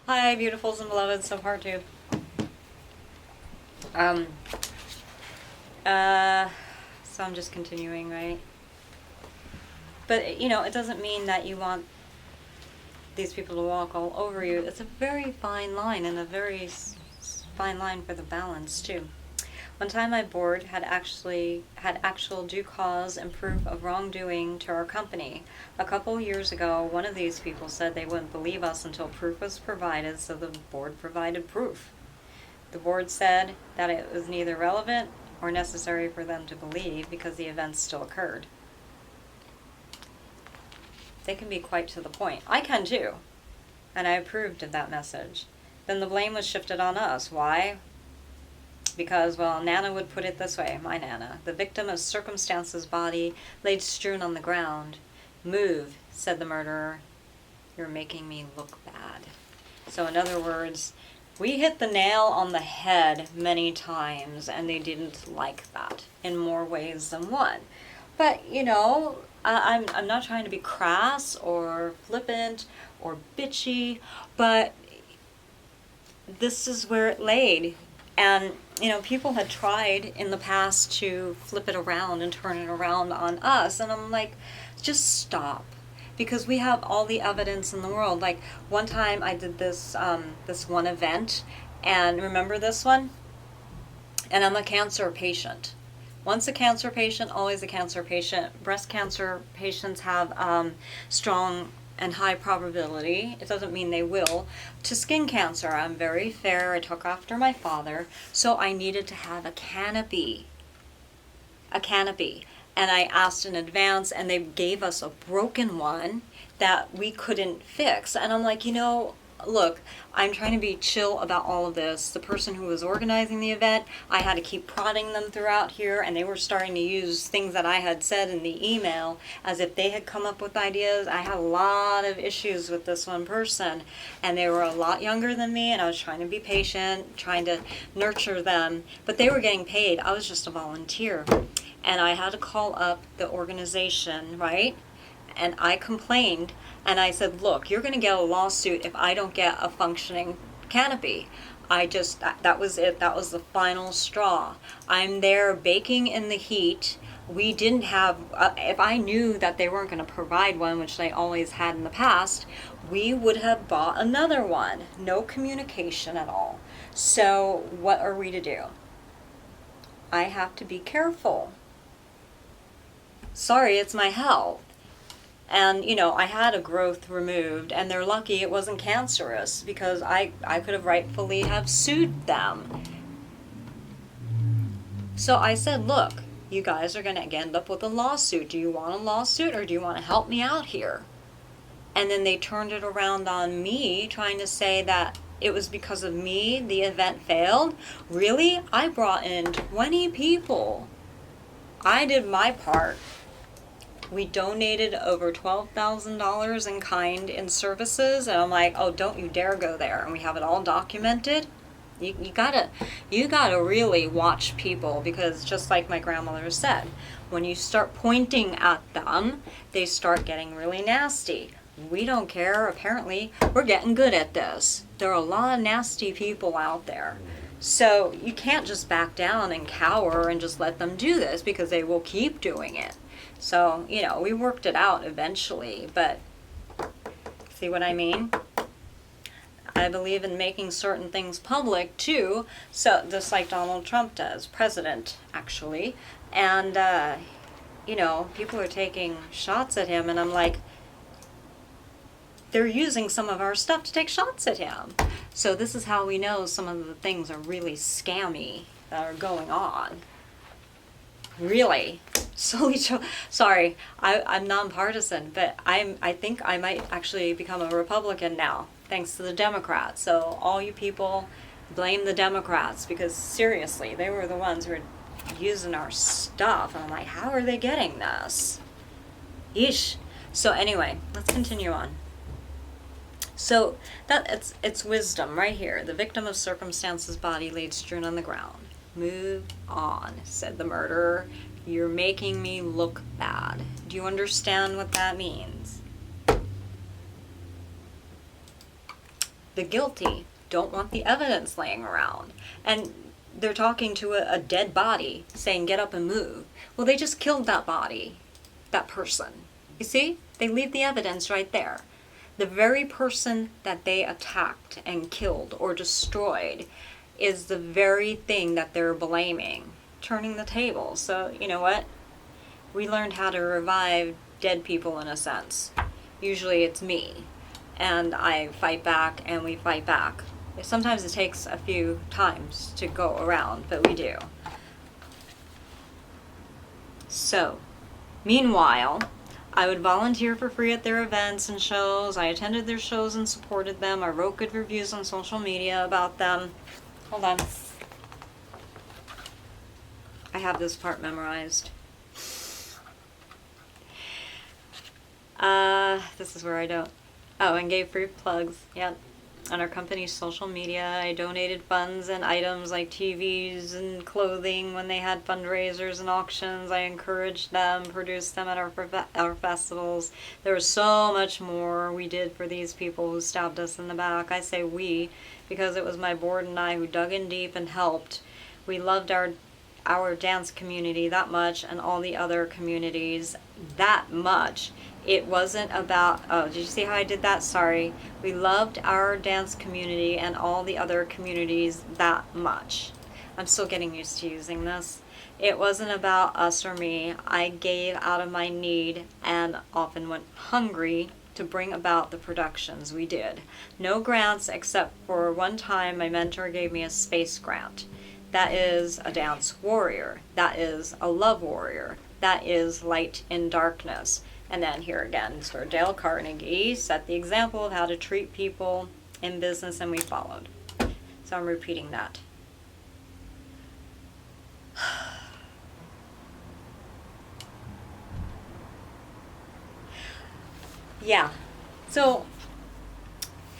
Hi, beautifuls and beloveds of part 2. Um, so I'm just continuing, right? But, it doesn't mean that you want these people to walk all over you. It's a very fine line, and a very fine line for the balance, too. One time my board had actual due cause and proof of wrongdoing to our company. A couple years ago, one of these people said they wouldn't believe us until proof was provided, so the board provided proof. The board said that it was neither relevant or necessary for them to believe because the events still occurred. They can be quite to the point. I can too. And I approved of that message. Then the blame was shifted on us. Why? Because, well, Nana would put it this way, my Nana. The victim of circumstance's body laid strewn on the ground. Move, said the murderer. You're making me look bad. So in other words, we hit the nail on the head many times, and they didn't like that in more ways than one. But, I'm not trying to be crass or flippant or bitchy, but this is where it laid. And, people had tried in the past to flip it around and turn it around on us. And I'm like, just stop. Because we have all the evidence in the world. Like, one time I did this one event, and remember this one? And I'm a cancer patient. Once a cancer patient, always a cancer patient. Breast cancer patients have strong and high probability, it doesn't mean they will, to skin cancer. I'm very fair, I took after my father, so I needed to have a canopy. And I asked in advance, and they gave us a broken one that we couldn't fix. And I'm like, look, I'm trying to be chill about all of this. The person who was organizing the event, I had to keep prodding them throughout here, and they were starting to use things that I had said in the email as if they had come up with ideas. I had a lot of issues with this one person, and they were a lot younger than me, and I was trying to be patient, trying to nurture them, but they were getting paid. I was just a volunteer. And I had to call up the organization, right? And I complained, and I said, look, you're going to get a lawsuit if I don't get a functioning canopy. That was it. That was the final straw. I'm there baking in the heat. We didn't have, if I knew that they weren't going to provide one, which they always had in the past, we would have bought another one. No communication at all. So what are we to do? I have to be careful. Sorry, it's my health. And, I had a growth removed, and they're lucky it wasn't cancerous, because I could have rightfully have sued them. So I said, look, you guys are going to end up with a lawsuit. Do you want a lawsuit, or do you want to help me out here? And then they turned it around on me, trying to say that it was because of me the event failed. Really? I brought in 20 people. I did my part. We donated over $12,000 in kind in services, and I'm like, oh, don't you dare go there. And we have it all documented. You gotta really watch people, because just like my grandmother said, when you start pointing at them, they start getting really nasty. We don't care. Apparently, we're getting good at this. There are a lot of nasty people out there. So you can't just back down and cower and just let them do this, because they will keep doing it. So, we worked it out eventually, but see what I mean? I believe in making certain things public too, so just like Donald Trump does, president actually, and people are taking shots at him, and I'm like, they're using some of our stuff to take shots at him. So this is how we know some of the things are really scammy that are going on. Really. Sorry, I'm nonpartisan, but I think I might actually become a Republican now, thanks to the Democrats. So all you people blame the Democrats, because seriously, they were the ones who were using our stuff. And I'm like, how are they getting this? Yeesh. So anyway, let's continue on. So it's wisdom right here. The victim of circumstance's body laid strewn on the ground. Move on, said the murderer. You're making me look bad. Do you understand what that means? The guilty don't want the evidence laying around. And they're talking to a dead body, saying, get up and move. Well, they just killed that body, that person. You see? They leave the evidence right there. The very person that they attacked and killed or destroyed is the very thing that they're blaming, turning the tables. So, you know what? We learned how to revive dead people in a sense. Usually it's me. And I fight back and we fight back. Sometimes it takes a few times to go around, but we do. So, meanwhile, I would volunteer for free at their events and shows. I attended their shows and supported them. I wrote good reviews on social media about them. Hold on. I have this part memorized. This is where I don't. Oh, and gave free plugs. Yep. On our company's social media, I donated funds and items like TVs and clothing when they had fundraisers and auctions. I encouraged them, produced them at our festivals. There was so much more we did for these people who stabbed us in the back. I say we because it was my board and I who dug in deep and helped. We loved our dance community that much and all the other communities that much. It wasn't about, oh, did you see how I did that? Sorry. We loved our dance community and all the other communities that much. I'm still getting used to using this. It wasn't about us or me. I gave out of my need and often went hungry to bring about the productions we did. No grants except for one time my mentor gave me a space grant. That is a dance warrior. That is a love warrior. That is light in darkness. And then here again, Sir Dale Carnegie set the example of how to treat people in business, and we followed. So I'm repeating that. Yeah. So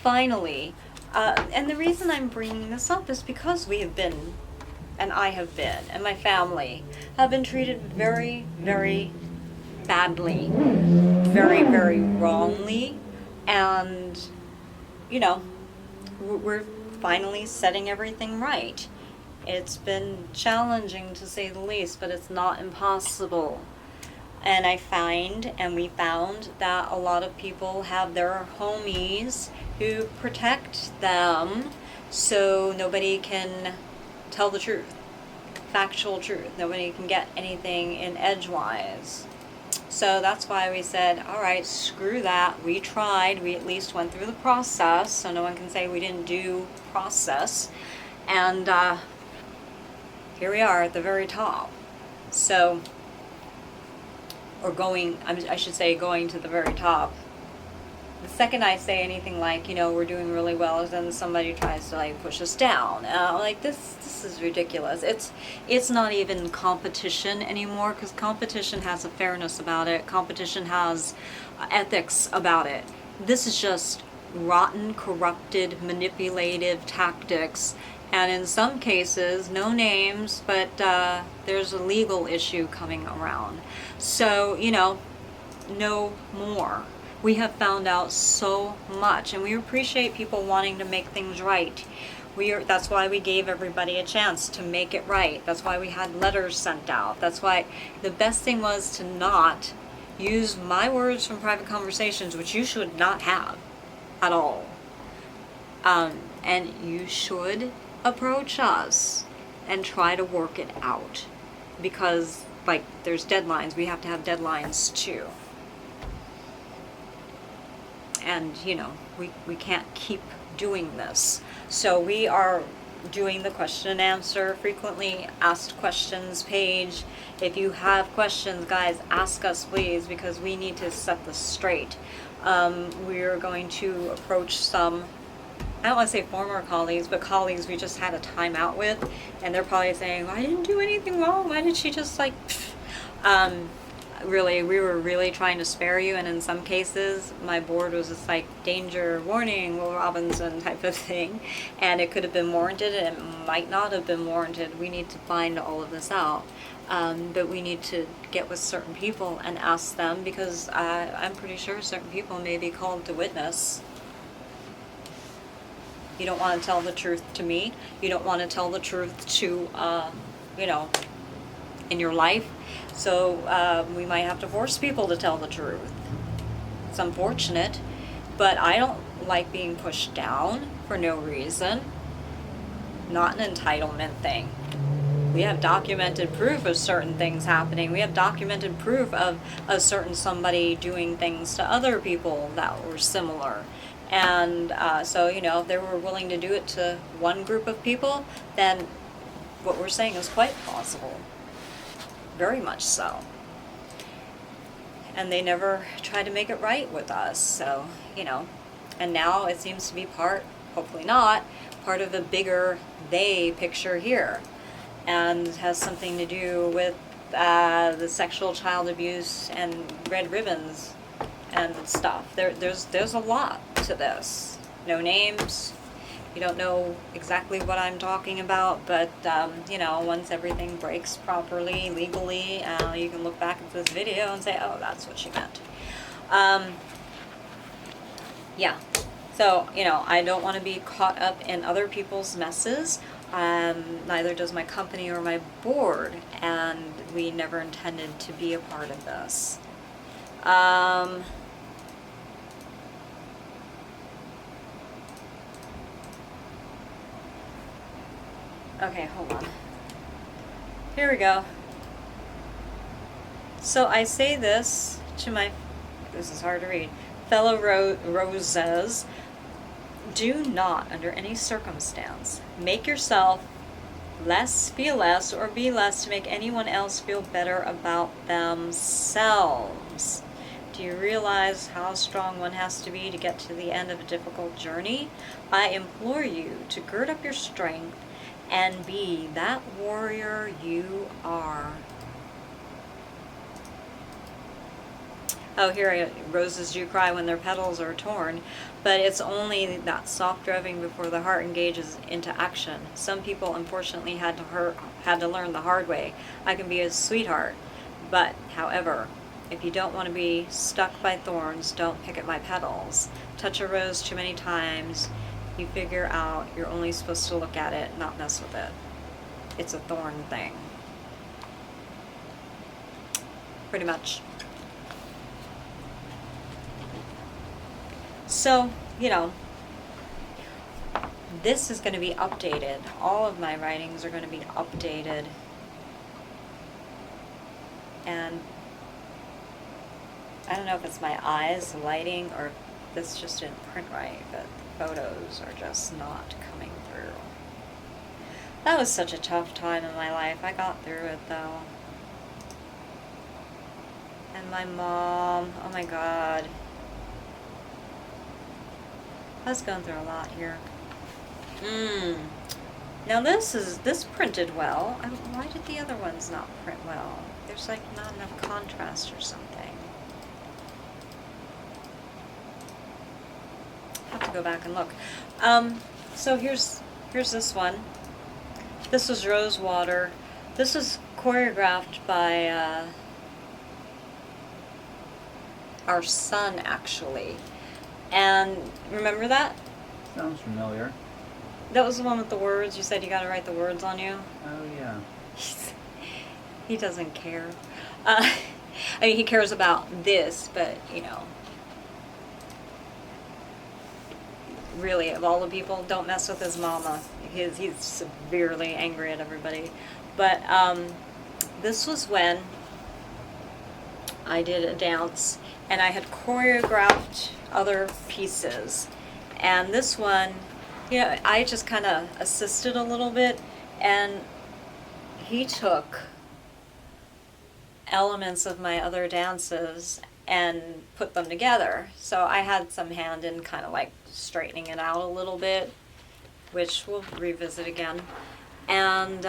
finally, and the reason I'm bringing this up is because we have been, and I have been, and my family have been treated very, very badly, very, very wrongly, and, you know, we're finally setting everything right. It's been challenging to say the least, but it's not impossible. And we found that a lot of people have their homies who protect them so nobody can tell the truth, factual truth. Nobody can get anything in edgewise. So that's why we said, all right, screw that. We tried. We at least went through the process, so no one can say we didn't do process. And here we are at the very top. So, or going, I should say going to the very top. The second I say anything like, we're doing really well, then somebody tries to push us down. Like this is ridiculous. It's not even competition anymore, because competition has a fairness about it. Competition has ethics about it. This is just rotten, corrupted, manipulative tactics. And in some cases, no names, but there's a legal issue coming around. So, no more. We have found out so much, and we appreciate people wanting to make things right. That's why we gave everybody a chance to make it right. That's why we had letters sent out. That's why the best thing was to not use my words from private conversations, which you should not have at all. And you should approach us and try to work it out, because there's deadlines. We have to have deadlines too. And, we can't keep doing this. So we are doing the question and answer, frequently asked questions page. If you have questions, guys, ask us, please, because we need to set this straight. We're going to approach some, I don't want to say former colleagues, but colleagues we just had a time out with, and they're probably saying, I didn't do anything wrong. Why did she just really, we were really trying to spare you, and in some cases my board was just danger, warning, Will Robinson type of thing, and it could have been warranted and it might not have been warranted. We need to find all of this out, but we need to get with certain people and ask them, because I'm pretty sure certain people may be called to witness. You don't want to tell the truth to me. You don't want to tell the truth to, you know, in your life. So we might have to force people to tell the truth. It's unfortunate, but I don't like being pushed down for no reason. Not an entitlement thing. We have documented proof of certain things happening. We have documented proof of a certain somebody doing things to other people that were similar. And so, you know, if they were willing to do it to one group of people, then what we're saying is quite possible. Very much so. And they never tried to make it right with us. So, you know, and now it seems to be part, hopefully not, part of a bigger they picture here. And has something to do with the sexual child abuse and red ribbons and stuff. There's a lot to this. No names. You don't know exactly what I'm talking about, but you know, once everything breaks properly, legally, you can look back at this video and say, oh, that's what she meant. Yeah. So, you know, I don't want to be caught up in other people's messes. Neither does my company or my board, and we never intended to be a part of this. Okay, hold on. Here we go. So I say this to my, this is hard to read, fellow roses. Do not, under any circumstance, make yourself feel less, or be less to make anyone else feel better about themselves. Do you realize how strong one has to be to get to the end of a difficult journey? I implore you to gird up your strength and be that warrior you are. Oh, here, roses do cry when their petals are torn, but it's only that soft driving before the heart engages into action. Some people, unfortunately, had to learn the hard way. I can be a sweetheart, but, however, if you don't want to be stuck by thorns, don't pick at my petals. Touch a rose too many times, you figure out you're only supposed to look at it, not mess with it. It's a thorn thing. Pretty much. So, you know, this is going to be updated. All of my writings are going to be updated. And I don't know if it's my eyes, lighting, or if this just didn't print right, but the photos are just not coming through. That was such a tough time in my life. I got through it, though. And my mom, oh my God. I was going through a lot here. Now this printed well. Why did the other ones not print well? There's like not enough contrast or something. Have to go back and look. So here's this one. This was Rose Water. This was choreographed by our son, actually. And remember that? Sounds familiar. That was the one with the words. You said you got to write the words on you. Oh, yeah. He doesn't care. I mean, he cares about this, but, you know, really, of all the people, don't mess with his mama. He's severely angry at everybody. But this was when I did a dance, and I had choreographed other pieces. And this one, you know, I just kind of assisted a little bit, and he took elements of my other dances and put them together. So I had some hand in kind of like straightening it out a little bit, which we'll revisit again. And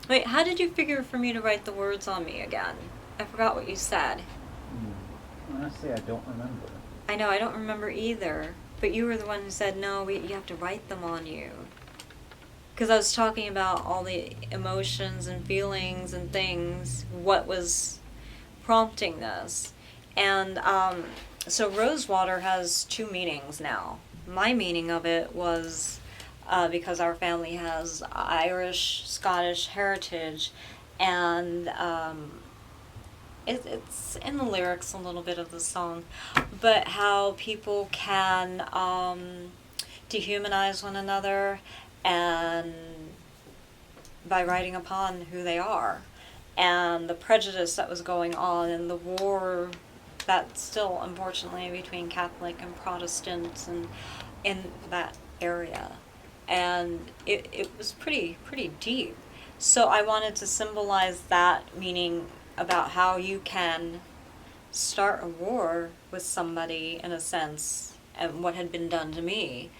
wait, how did you figure for me to write the words on me again? I forgot what you said. Honestly, I don't remember. I know, I don't remember either. But you were the one who said, no, you have to write them on you. Because I was talking about all the emotions and feelings and things, what was prompting this. And so Rosewater has two meanings now. my meaning of it was because our family has Irish, Scottish heritage, and it's in the lyrics a little bit of the song, but how people can dehumanize one another and by writing upon who they are, and the prejudice that was going on and the war that still unfortunately between Catholic and Protestants and in that area, and it was pretty deep. So I wanted to symbolize that meaning about how you can start a war with somebody in a sense, and what had been done to me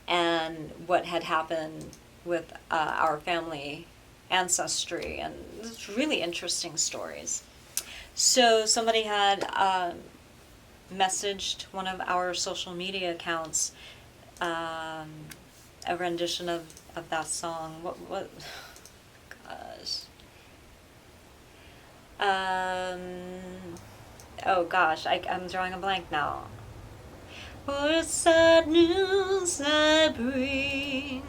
and what had happened with our family ancestry, and it's really interesting stories. So somebody had messaged one of our social media accounts a rendition of that song. What gosh. Oh gosh, I'm drawing a blank now. What a sad news I bring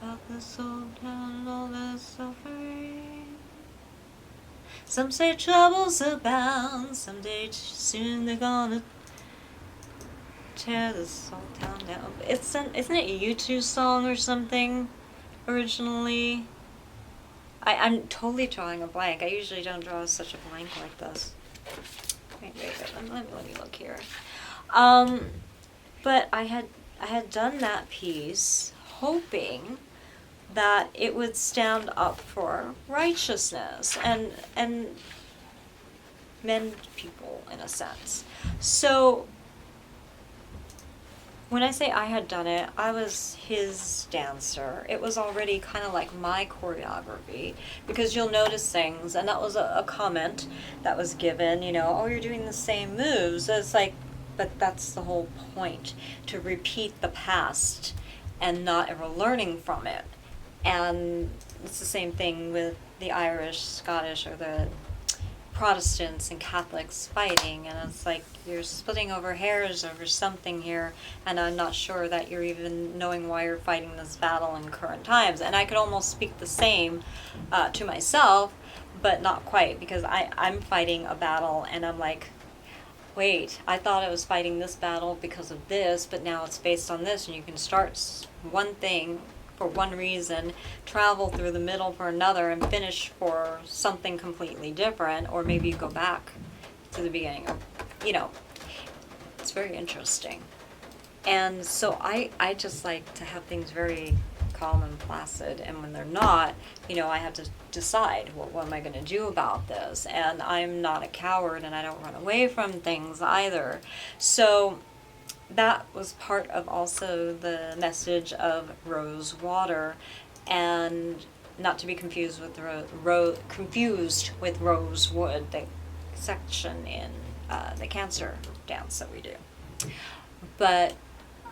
about this old town and all the suffering. Some say troubles abound, someday soon they're gonna tear this old town down. Isn't it a U2 song or something originally? I'm totally drawing a blank. I usually don't draw such a blank like this. Wait, let me look here. But I had done that piece hoping that it would stand up for righteousness and mend people in a sense. So when I say I had done it, I was his dancer. It was already kind of like my choreography, because you'll notice things, and that was a comment that was given, oh, you're doing the same moves. It's like, but that's the whole point, to repeat the past and not ever learning from it. And it's the same thing with the Irish, Scottish, or the Protestants and Catholics fighting, and it's like you're splitting over hairs over something here, and I'm not sure that you're even knowing why you're fighting this battle in current times. And I could almost speak the same to myself, but not quite, because I'm fighting a battle, and I'm like, wait, I thought I was fighting this battle because of this, but now it's based on this, and you can start one thing for one reason, travel through the middle for another, and finish for something completely different, or maybe you go back to the beginning. It's very interesting. And so I just like to have things very calm and placid, and when they're not, I have to decide, well, what am I going to do about this? And I'm not a coward, and I don't run away from things either. So that was part of also the message of rose water, and not to be confused with rosewood, the section in the Cancer dance that we do. But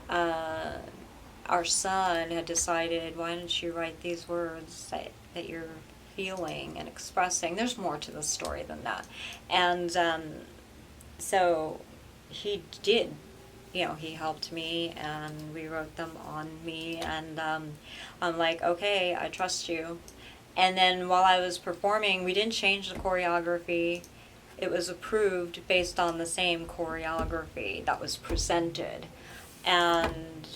our son had decided, why don't you write these words that you're feeling and expressing? There's more to the story than that. And so he did. He helped me, and we wrote them on me, and I'm like, okay, I trust you. And then while I was performing, we didn't change the choreography. It was approved based on the same choreography that was presented. And,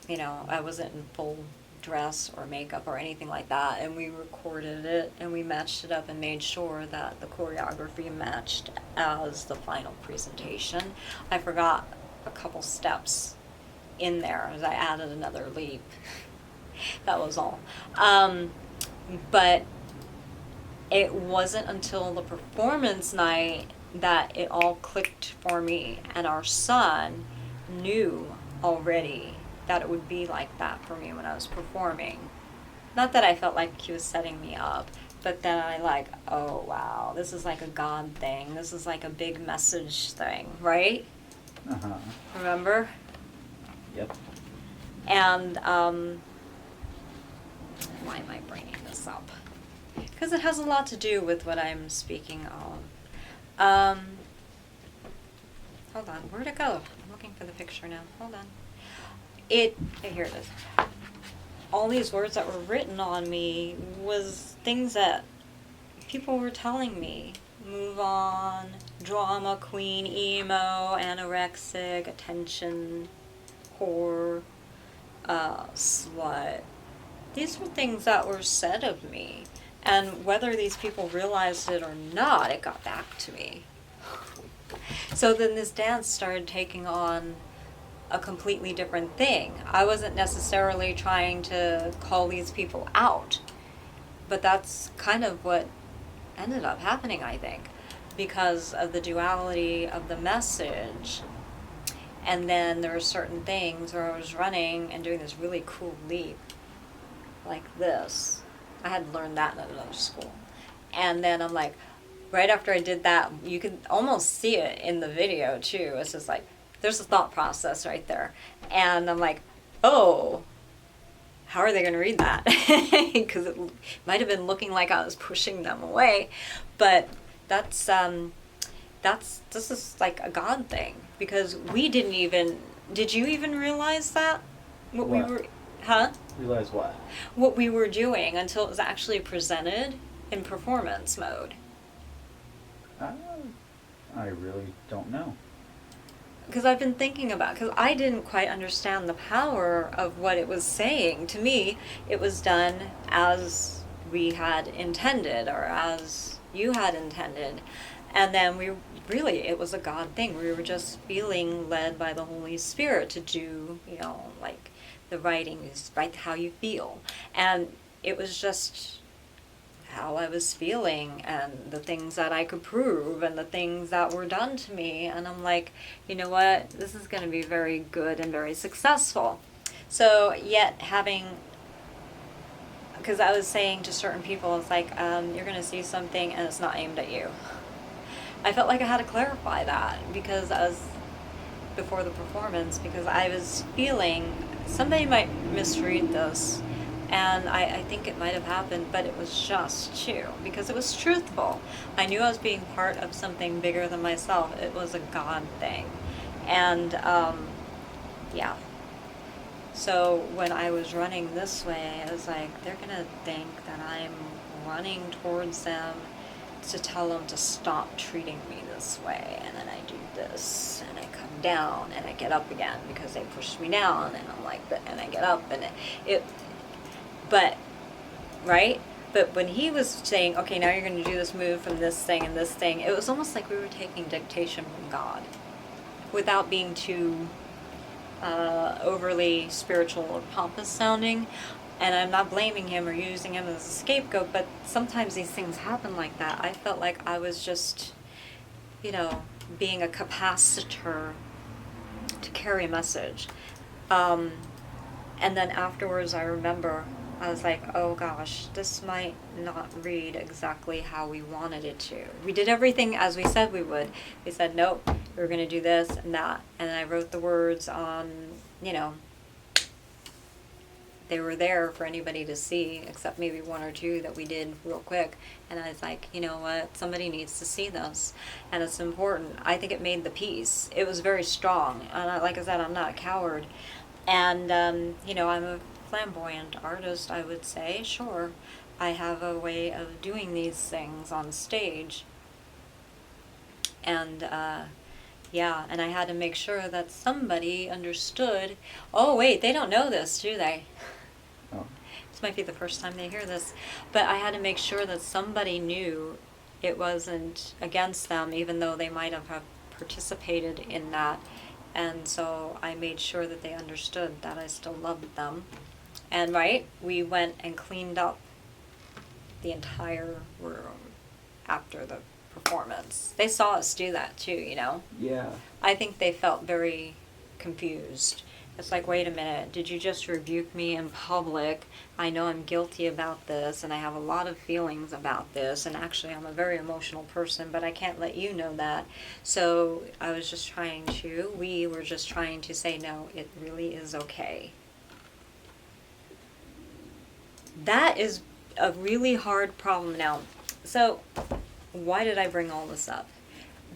I wasn't in full dress or makeup or anything like that, and we recorded it, and we matched it up and made sure that the choreography matched as the final presentation. I forgot a couple steps in there as I added another leap. That was all. But it wasn't until the performance night that it all clicked for me, and our son knew already that it would be like that for me when I was performing. Not that I felt like he was setting me up, but then I oh wow, this is like a God thing. This is like a big message thing, right? Uh-huh. Remember? Yep. And why am I bringing this up? Because it has a lot to do with what I'm speaking of. Hold on, where'd it go? I'm looking for the picture now. Hold on. Here it is. All these words that were written on me was things that people were telling me. Move on, drama queen, emo, anorexic, attention, whore, slut. These were things that were said of me. And whether these people realized it or not, it got back to me. So then this dance started taking on a completely different thing. I wasn't necessarily trying to call these people out, but that's kind of what ended up happening, I think, because of the duality of the message. And then there were certain things where I was running and doing this really cool leap, like this. I had learned that in another school. And then I'm like, right after I did that, you could almost see it in the video too. It's just like, there's a thought process right there. And I'm like, oh, how are they going to read that? Because it might have been looking like I was pushing them away. But this is like a God thing. Because we did you even realize that? What we were, huh? Realize what? What we were doing until it was actually presented in performance mode. I really don't know. Because I've been thinking about, because I didn't quite understand the power of what it was saying. To me, it was done as we had intended, or as you had intended. And then it was a God thing. We were just feeling led by the Holy Spirit to do, like the writing is write how you feel. And it was just how I was feeling and the things that I could prove and the things that were done to me. And I'm like, you know what? This is going to be very good and very successful. So yet because I was saying to certain people, it's like, you're going to see something and it's not aimed at you. I felt like I had to clarify that because before the performance, because I was feeling somebody might misread this. And I think it might have happened, but it was just true, because it was truthful. I knew I was being part of something bigger than myself. It was a God thing. And, yeah. So when I was running this way, I was like, they're going to think that I'm running towards them to tell them to stop treating me this way. And then I do this, and I come down, and I get up again, because they pushed me down, and I'm like, and I get up, and But, right? But when he was saying, okay, now you're going to do this move from this thing and this thing, it was almost like we were taking dictation from God without being too overly spiritual or pompous sounding. And I'm not blaming him or using him as a scapegoat, but sometimes these things happen like that. I felt like I was just, being a capacitor to carry a message. And then afterwards I remember I was like, oh gosh, this might not read exactly how we wanted it to. We did everything as we said we would. We said, nope, we were going to do this and that. And I wrote the words on, they were there for anybody to see, except maybe one or two that we did real quick. And I was like, you know what, somebody needs to see this. And it's important. I think it made the piece. It was very strong. And like I said, I'm not a coward. And, I'm a flamboyant artist, I would say. Sure, I have a way of doing these things on stage. And, and I had to make sure that somebody understood, oh wait, they don't know this, do they? Oh. This might be the first time they hear this. But I had to make sure that somebody knew it wasn't against them, even though they might have participated in that. And so I made sure that they understood that I still loved them. And we went and cleaned up the entire room after the performance. They saw us do that too, Yeah. I think they felt very confused. It's like, wait a minute, did you just rebuke me in public? I know I'm guilty about this, and I have a lot of feelings about this, and actually I'm a very emotional person, but I can't let you know that. So we were just trying to say, no, it really is okay. That is a really hard problem now. So why did I bring all this up?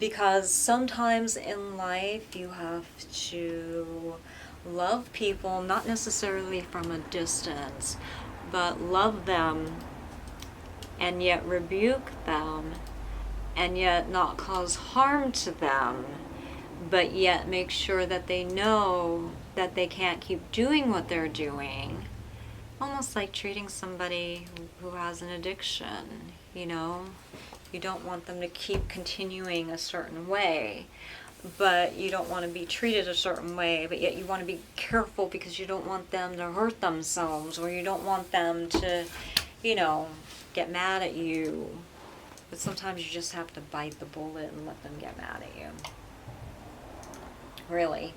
Because sometimes in life you have to love people, not necessarily from a distance, but love them and yet rebuke them and yet not cause harm to them, but yet make sure that they know that they can't keep doing what they're doing. Almost like treating somebody who has an addiction, you know? You don't want them to keep continuing a certain way, but you don't want to be treated a certain way, but yet you want to be careful because you don't want them to hurt themselves, or you don't want them to, you know, get mad at you. But sometimes you just have to bite the bullet and let them get mad at you. Really.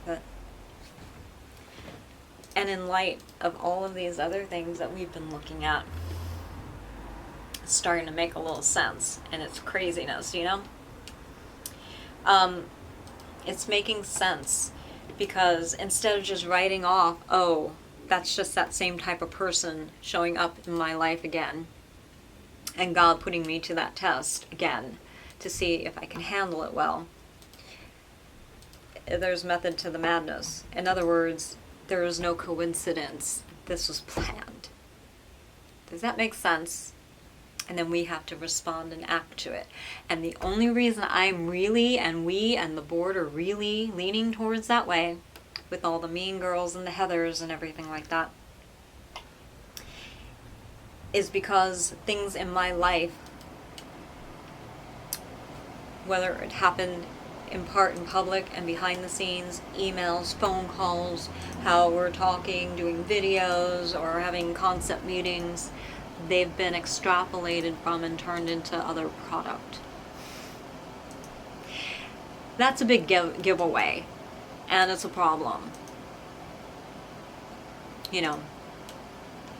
But, and in light of all of these other things that we've been looking at, it's starting to make a little sense, and it's craziness, you know? It's making sense because instead of just writing off, oh, that's just that same type of person showing up in my life again, and God putting me to that test again to see if I can handle it well, there's method to the madness. In other words, there is no coincidence. This was planned. Does that make sense? And then we have to respond and act to it. And the only reason I'm really, and we and the board are really leaning towards that way, with all the mean girls and the Heathers and everything like that, is because things in my life, whether it happened in part in public and behind the scenes, emails, phone calls, how we're talking, doing videos, or having concept meetings, they've been extrapolated from and turned into other product. That's a big giveaway, and it's a problem. You know,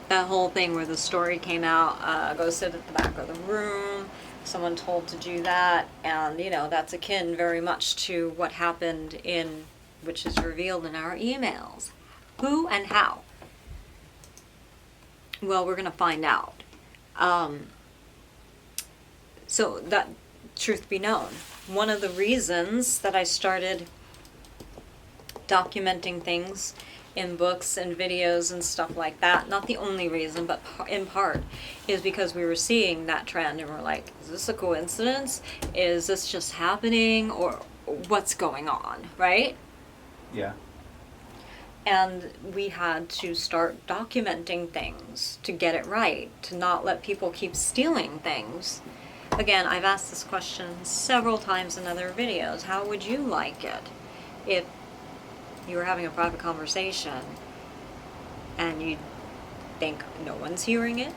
that whole thing where the story came out, go sit at the back of the room, someone told to do that, and you know, that's akin very much to what happened in, which is revealed in our emails. Who and how? Well, we're going to find out. So that, truth be known, one of the reasons that I started documenting things in books and videos and stuff like that, not the only reason, but in part, is because we were seeing that trend and we're like, is this a coincidence? Is this just happening? Or what's going on, right? Yeah. And we had to start documenting things to get it right, to not let people keep stealing things. Again, I've asked this question several times in other videos. How would you like it if you were having a private conversation and you think no one's hearing it,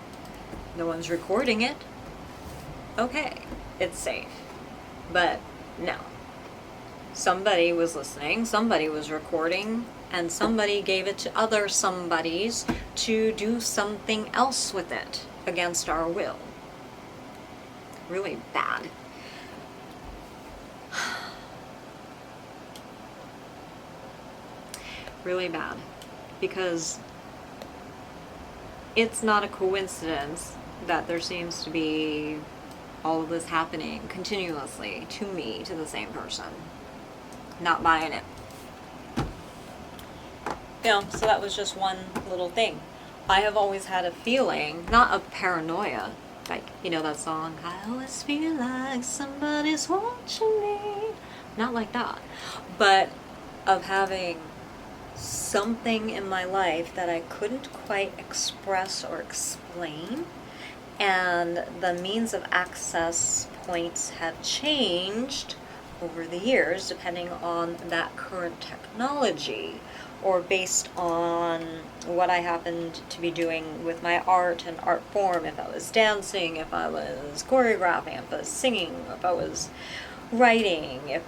no one's recording it? Okay, it's safe. But no. Somebody was listening, somebody was recording, and somebody gave it to other somebodies to do something else with it against our will. Really bad. Really bad. Because it's not a coincidence that there seems to be all of this happening continuously to me, to the same person. Not buying it. You know, so that was just one little thing. I have always had a feeling, not of paranoia, like, you know that song, I always feel like somebody's watching me. Not like that. But of having something in my life that I couldn't quite express or explain, and the means of access points have changed over the years depending on that current technology, or based on what I happened to be doing with my art and art form. If I was dancing, if I was choreographing, if I was singing, if I was writing, if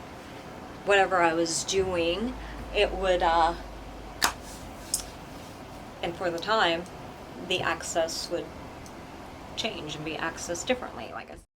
whatever I was doing, it would, and for the time, the access would change and be accessed differently, like I said.